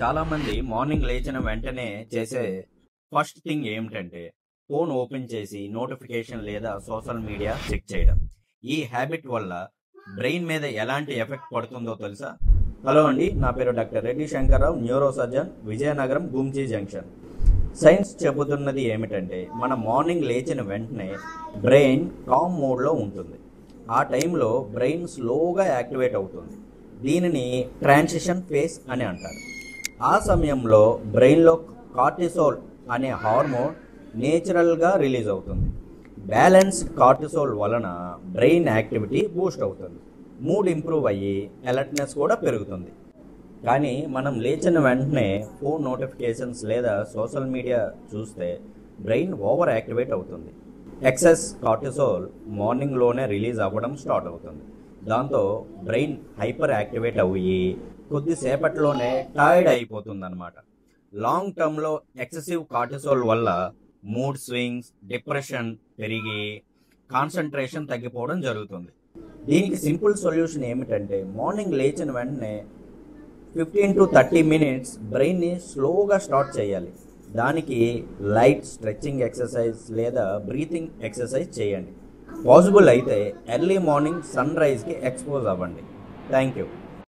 చాలామంది మార్నింగ్ లేచిన వెంటనే చేసే ఫస్ట్ థింగ్ ఏమిటంటే ఫోన్ ఓపెన్ చేసి నోటిఫికేషన్ లేదా సోషల్ మీడియా చెక్ చేయడం. ఈ హ్యాబిట్ వల్ల బ్రెయిన్ మీద ఎలాంటి ఎఫెక్ట్ పడుతుందో తెలుసా? హలో అండి, నా పేరు doctor Reddy Shankarrao, neuro surgeon, Vizianagaram, Gunji junction. Science చెబుతున్నది ఏమిటంటే మన మార్నింగ్ లేచిన వెంటనే బ్రెయిన్ కామ్ మోడ్లో ఉంటుంది. ఆ టైంలో బ్రెయిన్ స్లోగా యాక్టివేట్ అవుతుంది. దీనిని ట్రాన్సిషన్ ఫేస్ అని అంటారు. ఆ సమయంలో బ్రెయిన్లో కార్టిసోల్ అనే హార్మోన్ నేచురల్గా రిలీజ్ అవుతుంది. బ్యాలెన్స్ కార్టిసోల్ వలన బ్రెయిన్ యాక్టివిటీ బూస్ట్ అవుతుంది, మూడ్ ఇంప్రూవ్ అయ్యి అలర్ట్నెస్ కూడా పెరుగుతుంది. కానీ మనం లేచిన వెంటనే ఫోన్ నోటిఫికేషన్స్ లేదా సోషల్ మీడియా చూస్తే బ్రెయిన్ ఓవర్ యాక్టివేట్ అవుతుంది. ఎక్సెస్ కార్టిసోల్ మార్నింగ్లోనే రిలీజ్ అవ్వడం స్టార్ట్ అవుతుంది. దాంతో బ్రెయిన్ హైపర్ యాక్టివేట్ అయ్యి కొద్దిసేపట్లోనే టైర్డ్ అయిపోతుంది అన్నమాట. లాంగ్ టర్మ్లో ఎక్సెసివ్ కార్టిసోల్ వల్ల మూడ్ స్వింగ్స్, డిప్రెషన్ పెరిగి కాన్సన్ట్రేషన్ తగ్గిపోవడం జరుగుతుంది. దీనికి సింపుల్ సొల్యూషన్ ఏమిటంటే మార్నింగ్ లేచిన వెంటనే 15 to 30 minutes బ్రెయిన్ని స్లోగా స్టార్ట్ చేయాలి. దానికి లైట్ స్ట్రెచ్చింగ్ ఎక్సర్సైజ్ లేదా బ్రీతింగ్ ఎక్సర్సైజ్ చేయండి. పాసిబుల్ అయితే ఎర్లీ మార్నింగ్ సన్ రైజ్కి ఎక్స్పోజ్ అవ్వండి. Thank you.